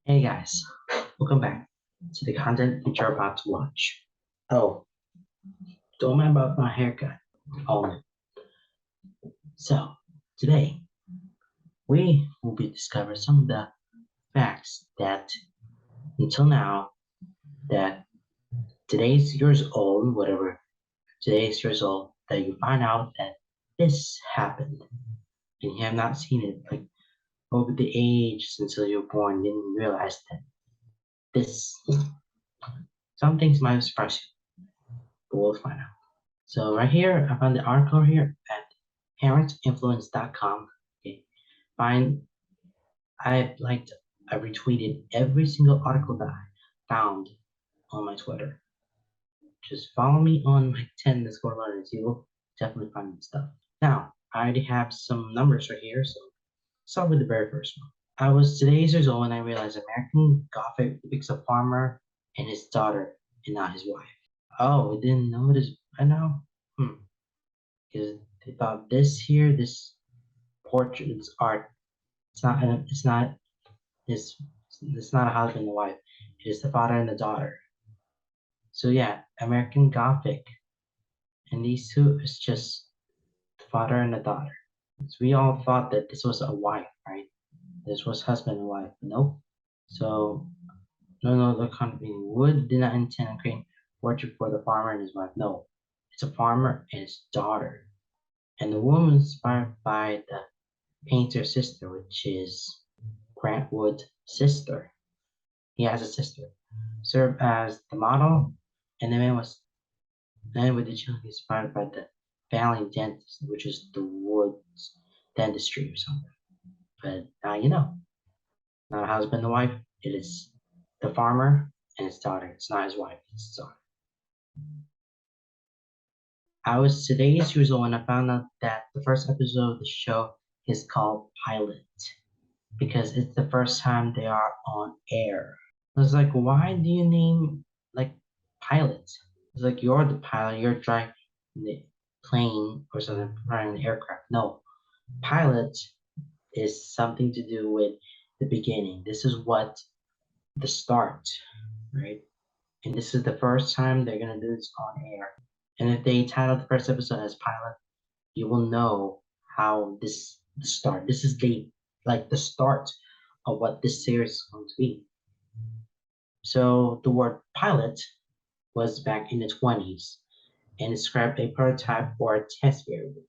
Hey guys, welcome back to the content that you're about to watch. Oh, don't mind about my haircut. Oh, so today we will be discovering some of the facts that until now that today's years old, whatever today's years old, that you find out that this happened and you have not seen it like over the age until you were born, didn't realize that this some things might surprise you, but we'll find out. So right here, I found the article here at parentsinfluence.com. Okay. Find I liked I retweeted every single article that I found on my Twitter. Just follow me on my 10 Discord learners. You will definitely find stuff. Now, I already have some numbers right here, so start with the very first one. I was today years old when I realized American Gothic picks a farmer and his daughter and not his wife. Oh, we didn't know this by now? Because they thought this portrait, this art, it's it's not a husband and wife. It is the father and the daughter. So yeah, American Gothic, and these two is just the father and the daughter. So we all thought that this was a wife, right? This was husband and wife. Nope. So no, the company Wood did not intend on creating portrait for the farmer and his wife. No, it's a farmer and his daughter. And the woman inspired by the painter's sister, which is Grant Wood's sister. He has a sister. Served as the model, and the man with the children inspired by the family dentist, which is the Wood's dentistry or something. But now you know, not a husband and wife. It is the farmer and his daughter. It's not his wife, it's his daughter. I was today 8 years old when I found out that the first episode of the show is called Pilot because it's the first time they are on air. I was like, why do you name like pilot? It's like you're the pilot, you're driving the plane or something, running the aircraft. No, pilot is something to do with the beginning. This is what the start, right? And this is the first time they're gonna do this on air. And if they title the first episode as pilot, you will know how the start. This is the start of what this series is going to be. So the word pilot was back in the 20s and described a prototype or a test variable.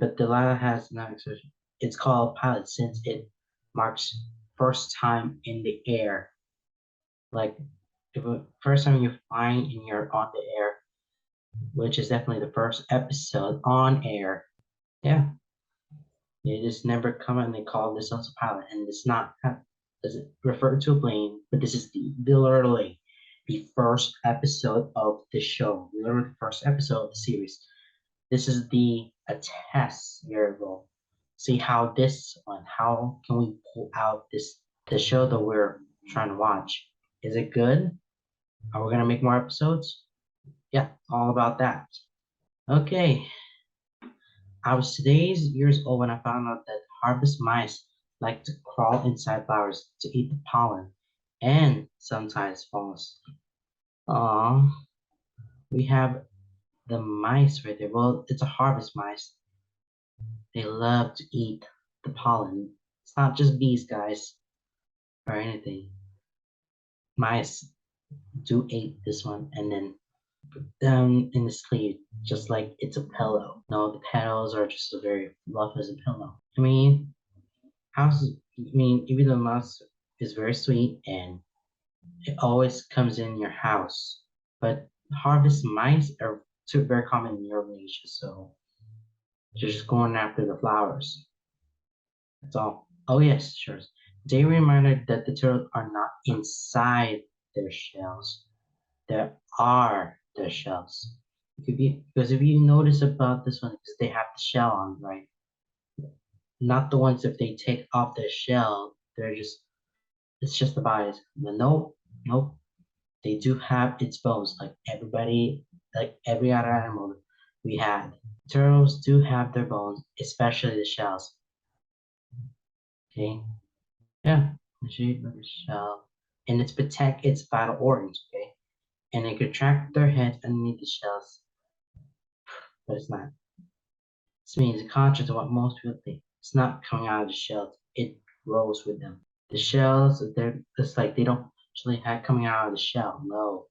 But Delilah has no exception. It's called pilot since it marks first time in the air. Like if first time you're flying and you're on the air, which is definitely the first episode on air. Yeah. They just never come and they call themselves a pilot, and it's not doesn't refer to a plane, but this is literally the first episode of the show, literally the first episode of the series. This is a test variable. See how this one, how can we pull out the show that we're trying to watch? Is it good? Are we gonna make more episodes? Yeah, all about that. Okay, I was today's years old when I found out that harvest mice like to crawl inside flowers to eat the pollen and sometimes fall asleep. Aww, we have the mice right there. Well, it's a harvest mice. They love to eat the pollen. It's not just bees, guys, or anything. Mice do eat this one and then put them in the sleeve just like it's a pillow. No, the petals are just a very fluff as a pillow. Even though mouse is very sweet and it always comes in your house, but harvest mice are very common in Eurasia, so they're just going after the flowers. That's all. Oh yes, sure. They reminded that the turtles are not inside their shells. There are their shells. Because if you notice about this one, because they have the shell on, right? Not the ones if they take off their shell, it's just the bodies. But nope. They do have its bones, like every other animal we had. Turtles do have their bones, especially the shells. Okay, yeah. the shape of a shell, and it's protect its vital organs, okay? And they contract their heads underneath the shells, but it's not. This means the conscious of what most people think. It's not coming out of the shells, it grows with them. The shells, they're just like they don't actually have coming out of the shell. No,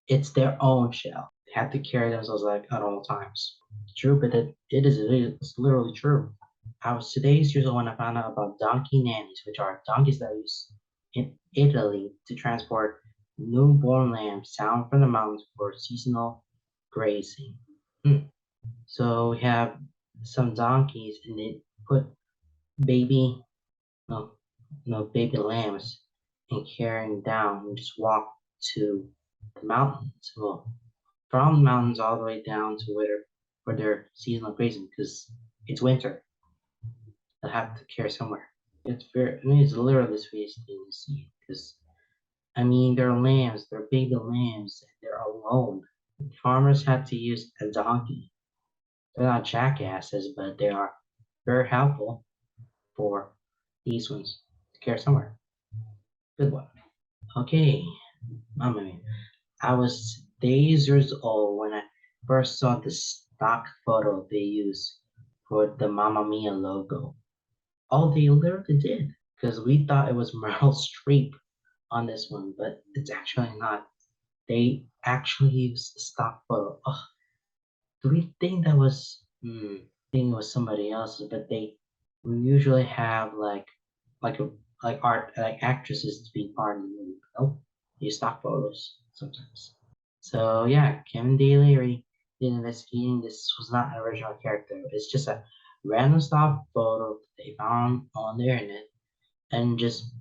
it's their own shell. They have to carry themselves like at all times. It's true, but it's literally true. I was today's years old when I found out about donkey nannies, which are donkeys that are used in Italy to transport newborn lambs down from the mountains for seasonal grazing. Hmm. So we have some donkeys and they put baby, no, no baby lambs and carrying down and just walk to the mountains. Well, from the mountains all the way down to where for their seasonal grazing because it's winter. They'll have to carry somewhere. It's very, I mean, it's literally the sweetest thing to see because I mean, they're lambs, they're baby lambs, and they're alone. Farmers had to use a donkey. They're not jackasses, but they are very helpful for these ones to carry somewhere. Good one. Okay, Mamma Mia. I was days years old when I first saw the stock photo they used for the Mamma Mia logo. Oh, they literally did, because we thought it was Meryl Streep on this one, but it's actually not. They actually used the stock photo. Oh, do we think that was? Think it was somebody else's, but they we usually have like a like art like actresses to be part of the movie. Oh, use stock photos sometimes. So yeah, Kevin Daly did investigating. This was not an original character. It's just a random stock photo they found on the internet and just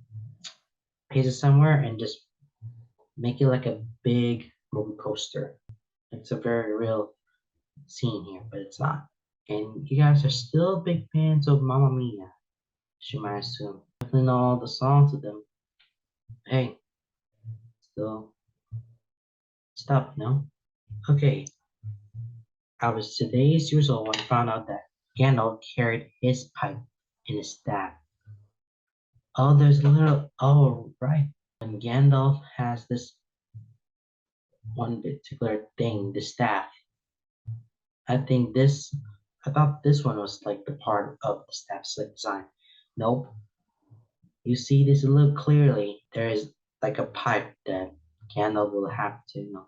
paste it somewhere and just make it like a big movie poster. It's a very real scene here, but it's not. And you guys are still big fans of Mamma Mia, she might assume. Definitely know all the songs of them. Hey, still stuff, no? Okay, I was today's years old when I found out that Gandalf carried his pipe in his staff. Oh, there's a little. Oh, right. When Gandalf has this one particular thing, the staff. I think this. I thought this one was like the part of the staff slip design. Nope. You see this a little clearly. There is like a pipe that Gandalf will have to,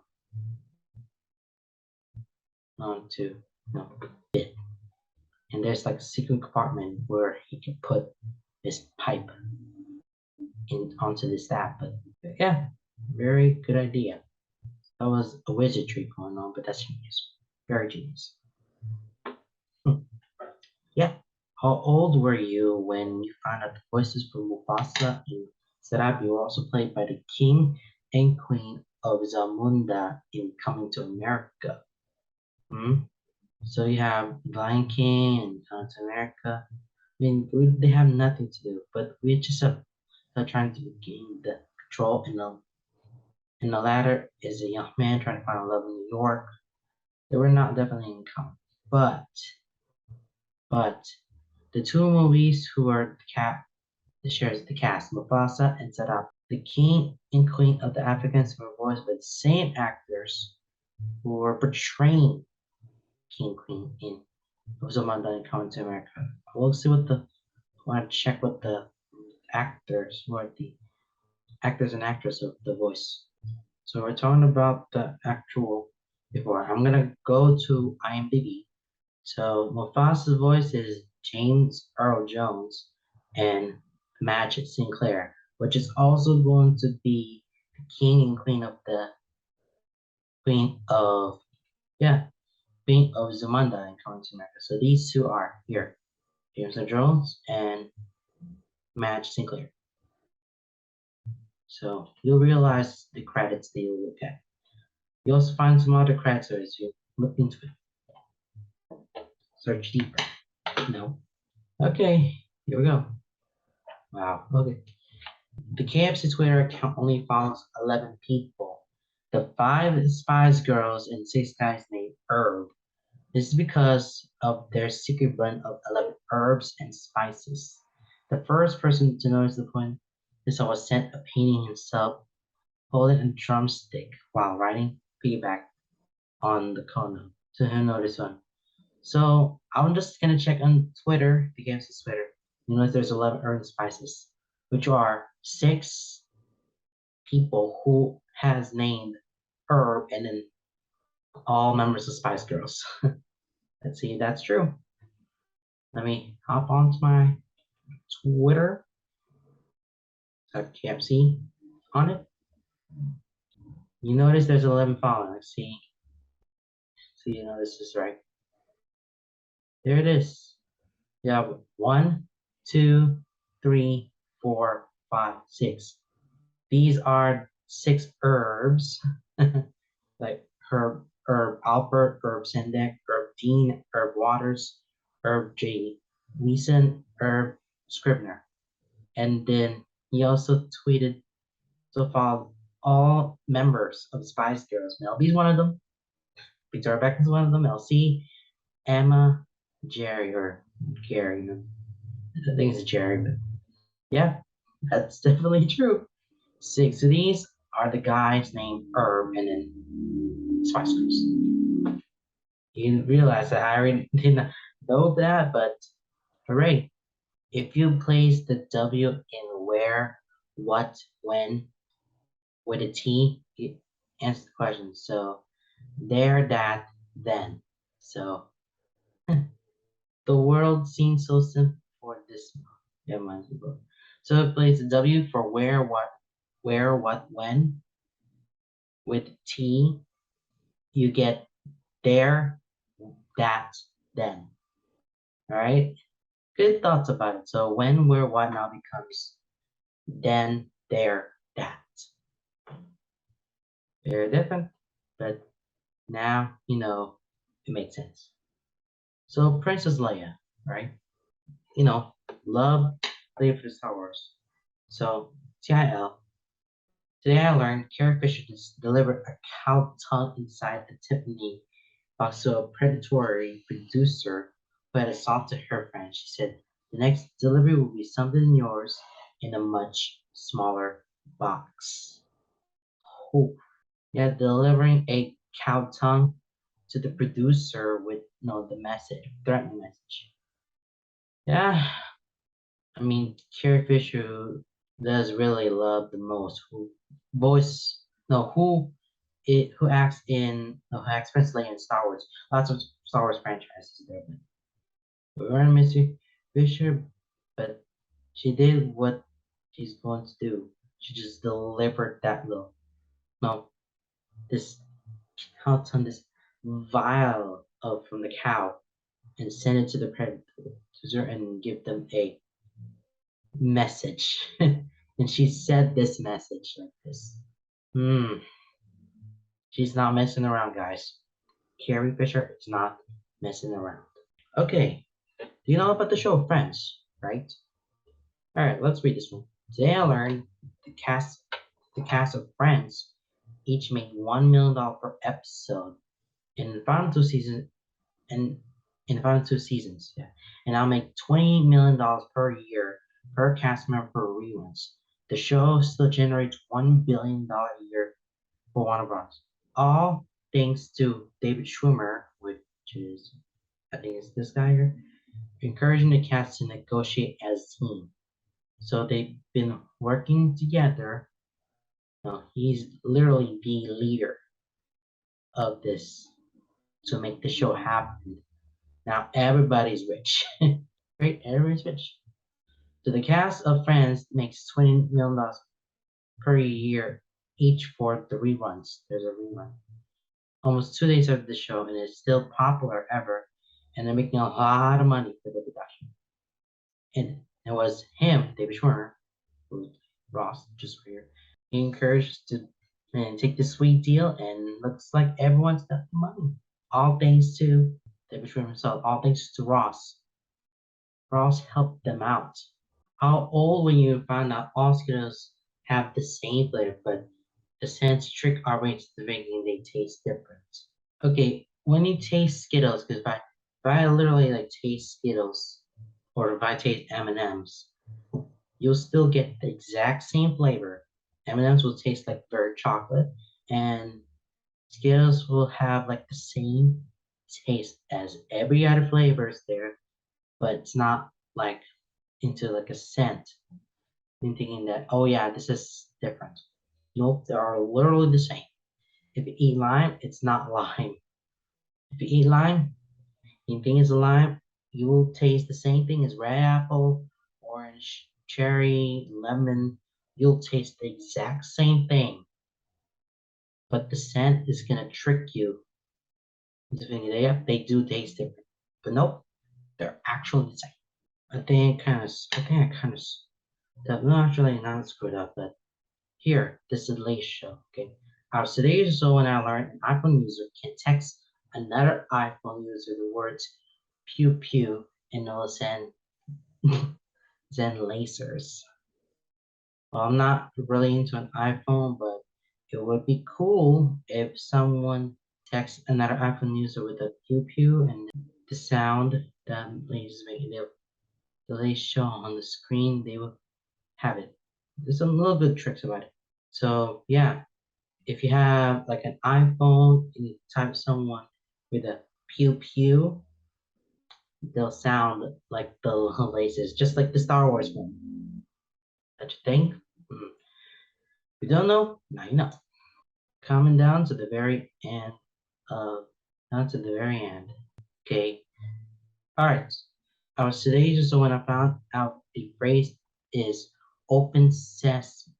to, fit. And there's like a secret compartment where he can put this pipe in onto the staff. But yeah, very good idea. That was a wizardry going on, but that's genius. Very genius. Yeah. How old were you when you found out the voices for Mufasa and Serabi were also played by the king and queen of Zamunda in Coming to America? Hmm? So you have Lion King and Coming to America. I mean, they have nothing to do, but we just are trying to gain the control. In the latter is a young man trying to find love in New York. They were not definitely in common, but the two movies who are the shares the cast, Mufasa and Sadaf. The king and queen of the Africans were voiced by the same actors who were portraying king and queen in Uzumanda and Coming to America. We'll see what the I want to check what the actors who are the actors and actresses of the voice. So we're talking about the actual before. I'm gonna go to IMDb. So Mufasa's voice is James Earl Jones and Magic Sinclair, which is also going to be the king and queen of yeah, queen of Zamunda in Coming to America. So these two are here. James Earl Jones and Madge Sinclair. So you'll realize the credits that you'll look at. You also find some other credits as you look into it. Search deeper. No. Okay, here we go. Wow. Okay. The KFC Twitter account only follows 11 people. The 5 Spice Girls and 6 guys named Herb. This is because of their secret blend of 11 herbs and spices. The first person to notice the blend This was sent a painting himself, holding a drumstick while riding piggyback on the Kono. So who know this one? So I'm just gonna check on Twitter, the game's Twitter. You notice there's 11 earned spices, which are 6 people who has named Herb and then all members of Spice Girls. Let's see if that's true. Let me hop onto my Twitter. Have KFC on it. You notice there's 11 following. Let's see. So you know this is right. There it is. You have 1, 2, 3, 4, 5, 6. These are 6 herbs, like Herb Albert, Herb Sendek, Herb Dean, Herb Waters, Herb J. Leeson, Herb Scribner. And then he also tweeted to follow all members of Spice Girls. Melby's one of them. Victoria Beckman's one of them. LC, Emma, Jerry, or Gary. I think it's Jerry, but yeah, that's definitely true. 6 of these are the guys named Herb and then Spice Girls. You didn't realize that I already didn't know that, but hooray. If you place the W in where, what, when with a T, it answers the question. So there, that, then. So the world seems so simple for this month. Yeah, mine's simple. So it plays the W for where, what, when. With T, you get there, that, then. All right. Good thoughts about it. So when, where, what now becomes then, there, that. Very different, but now you know it makes sense. So Princess Leia, right? You know, love Leia for Star Wars. So TIL. Today I learned Carrie Fisher just delivered a cow tongue inside the Tiffany box to a predatory producer who had assaulted her friend. She said, the next delivery will be something yours in a much smaller box. Oh, yeah, delivering a cow tongue to the producer with the message, threatening message. Yeah, I mean, Carrie Fisher does really love the most who voice no who acts in who acts principally in Star Wars. Lots of Star Wars franchises there, but we weren't missing Fisher, but she did what she's going to do. She just delivered that little no this cow tongue, this vial of from the cow and send it to the producer and give them a message. And she said this message like this. She's not messing around, guys. Carrie Fisher is not messing around. Okay, do you know about the show Friends, right? All right, let's read this one. Today I learned the cast of Friends each made $1 million per episode in the final 2 seasons, and in the final 2 seasons, yeah. And I'll make $20 million per year per cast member for reruns. The show still generates $1 billion a year for Warner Bros. All thanks to David Schwimmer, which is I think it's this guy here, encouraging the cast to negotiate as a team. So they've been working together. No, he's literally the leader of this to make the show happen. Now everybody's rich. Right? Everybody's rich. So the cast of Friends makes $20 million per year each for the reruns. There's a rerun. Almost 2 days after the show, and it's still popular ever, and they're making a lot of money for the production. And it was him, David Schwimmer, who's Ross, just for here. He encouraged to take this sweet deal, and looks like everyone's got the money. All thanks to David Schwimmer himself. All thanks to Ross. Ross helped them out. How old when you found out all Skittles have the same flavor, but the sense trick our brains into thinking they taste different. Okay, when you taste Skittles, because if I literally like taste Skittles, or if I taste M&Ms, you'll still get the exact same flavor. M&M's will taste like very chocolate, and Skittles will have like the same taste as every other flavors there, but it's not like into like a scent. And thinking that, oh yeah, this is different. Nope, they are literally the same. If you eat lime, it's not lime. If you eat lime, you think it's a lime, you will taste the same thing as red apple, orange, cherry, lemon. You'll taste the exact same thing, but the scent is gonna trick you into thinking they do taste different. But nope, they're actually the same. I think I kind of, no, actually not screwed up, but here, this is the latest show, okay? Our today's show when I learned an iPhone user can text another iPhone user the words pew pew and it'll send lasers. Well, I'm not really into an iPhone, but it would be cool if someone texts another iPhone user with a pew pew and the sound that lasers make. The latest show on the screen, they will have it. There's some little good tricks about it. So yeah, if you have like an iPhone and you type someone with a pew pew, they'll sound like the lasers, just like the Star Wars one. Don't you think? Mm. If you don't know, now you know. Coming down to the very end of, down to the very end. Okay. All right. Our today's is when I found out the phrase is open sesame,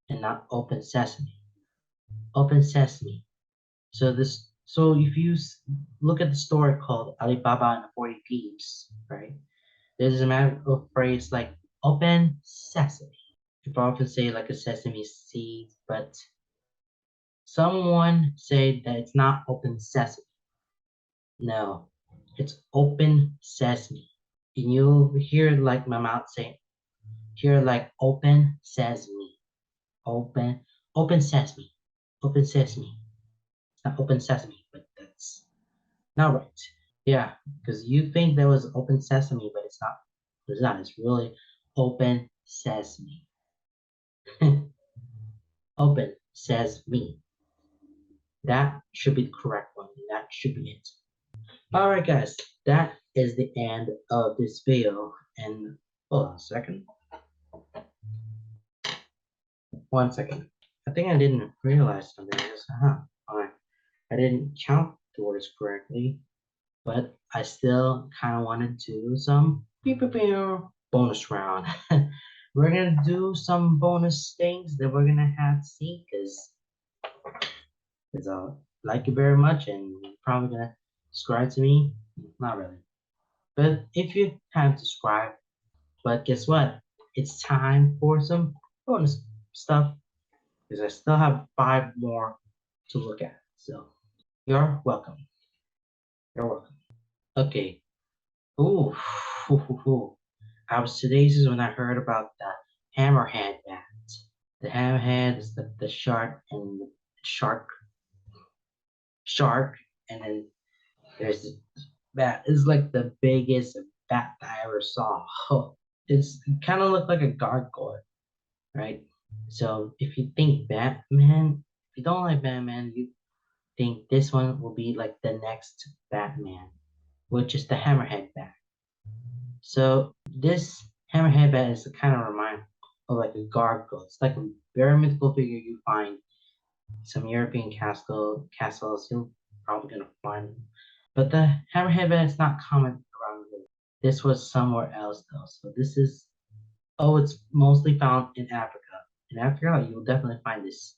and not open sesame. Open sesame. So if you look at the story called Alibaba and the 40 Thieves, right? There's a magical phrase like open sesame. People often say like a sesame seed, but someone said that it's not open sesame. No, it's open sesame. And you'll hear like my mouth say, hear like open sesame, open, open sesame, open sesame. It's not open sesame, but that's not right. Yeah, because you think there was open sesame, but it's not. It's not. It's really open sesame. Open sesame. That should be the correct one. That should be it. Alright guys, that is the end of this video. And hold on a second. 1 second. I think I didn't realize something. Alright. I didn't count the words correctly, but I still kind of want to do some bonus round. We're gonna do some bonus things that we're gonna have to see because I like you very much and you're probably gonna subscribe to me. Not really. But if you haven't subscribed, but guess what? It's time for some bonus stuff because I still have 5 more to look at. So you're welcome. You're welcome. Okay. Ooh. I was today's is when I heard about the hammerhead bat. The hammerhead is the shark and the shark, and then there's the bat. It's like the biggest bat I ever saw. It's kind of looked like a gargoyle, right? So if you think Batman, if you don't like Batman, you think this one will be like the next Batman, which is the Hammerhead Bat. So this Hammerhead Bat is a kind of remind of like a gargoyle. It's like a very mythical figure you find some European castles. You're probably gonna find them. But the Hammerhead Bat is not common around the world. This was somewhere else though. So this is, oh, it's mostly found in Africa. In Africa, you'll definitely find this.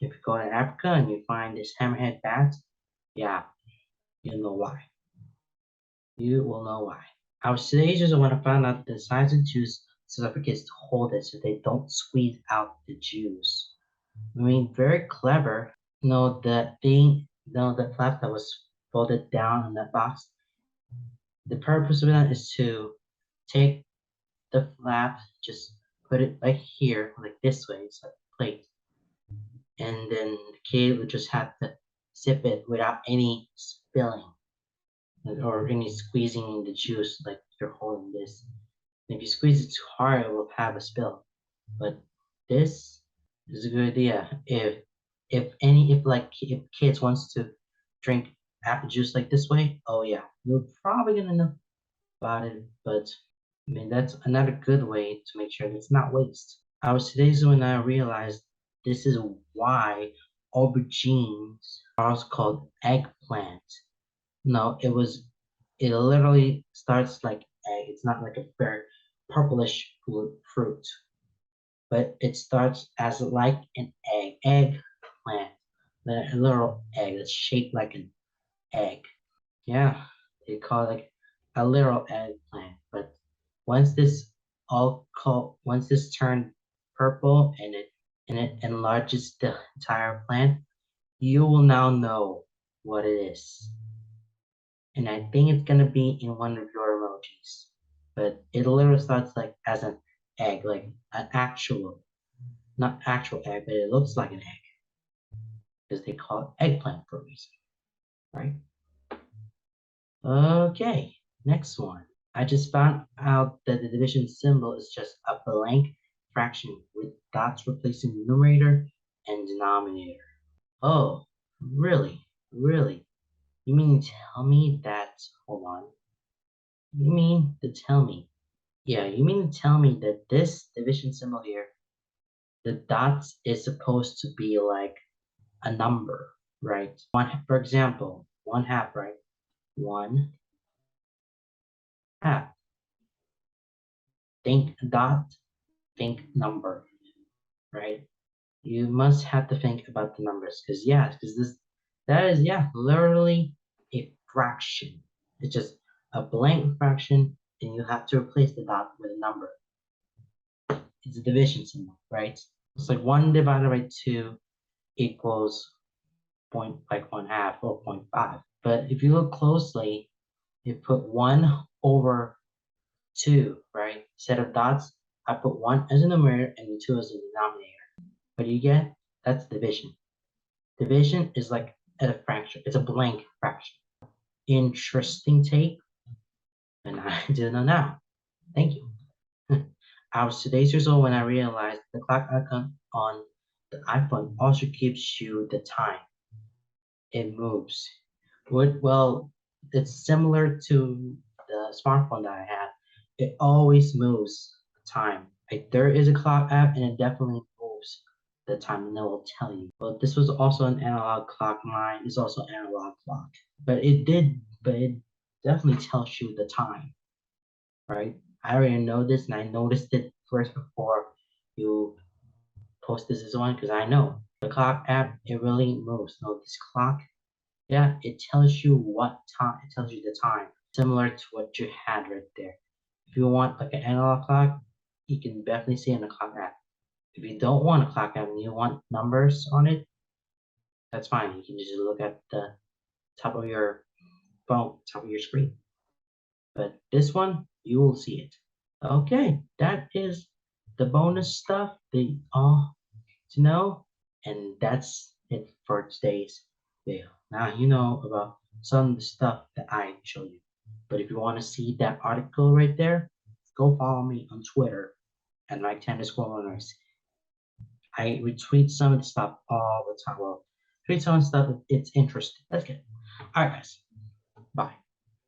If you go to Africa and you find this hammerhead bat, yeah, you'll know why. You will know why. Our today's when I found out the size of juice certificates to hold it so they don't squeeze out the juice. I mean, very clever. You know, the flap that was folded down in that box. The purpose of that is to take the flap, just put it like here, like this way, it's like a plate. And then the kid would just have to sip it without any spilling or any squeezing in the juice like you're holding this. If you squeeze it too hard, it will have a spill. But this is a good idea. If kids wants to drink apple juice like this way, oh yeah, you're probably gonna know about it. But I mean that's another good way to make sure that it's not waste. I was today's when I realized this is why aubergines are also called eggplant. No, it literally starts like egg. It's not like a fair purplish fruit, but it starts as like an eggplant, a little egg that's shaped like an egg. Yeah, they call it like a little eggplant. But once this once this turned purple and it enlarges the entire plant, you will now know what it is. And I think it's gonna be in one of your emojis. But it literally starts like as an egg, like an actual, not actual egg, but it looks like an egg because they call it eggplant for a reason, right? Okay, next one. I just found out that the division symbol is just a blank fraction with dots replacing the numerator and denominator. Oh, really? Really? You mean to tell me that, hold on. You mean to tell me, yeah, you mean to tell me that this division symbol here, the dots is supposed to be like a number, right? For example, 1/2, right? 1/2. Think dot, think number, right? You must have to think about the numbers because that is, yeah, literally a fraction. It's just a blank fraction and you have to replace the dot with a number. It's a division symbol, right? It's like 1 divided by 2 equals point like 1/2 or 0.5. But if you look closely, you put 1 over 2, right? Set of dots, I put 1 as a numerator and 2 as a denominator. What do you get? That's division. Division is like a fraction. It's a blank fraction. Interesting take, and I do know now. Thank you. I was 2 days old when I realized the clock icon on the iPhone also gives you the time it moves. Well, it's similar to the smartphone that I have. It always moves the time. Like there is a clock app and it definitely moves the time and it will tell you. But this was also an analog clock. Mine is also an analog clock. But it definitely tells you the time, right? I already know this and I noticed it first before you post this as one because I know the clock app, it really moves. No, this clock, yeah, it tells you what time, it tells you the time, similar to what you had right there. If you want like an analog clock, you can definitely see in the clock app. If you don't want a clock app and you want numbers on it, that's fine. You can just look at the top of your phone, top of your screen. But this one, you will see it. Okay, that is the bonus stuff that you all to know, and that's it for today's video. Now you know about some of the stuff that I showed you. But if you want to see that article right there, go follow me on Twitter at Mike_Learners. I retweet some of the stuff all the time. Well, tweet some of the stuff if it's interesting. That's good. All right, guys. Bye.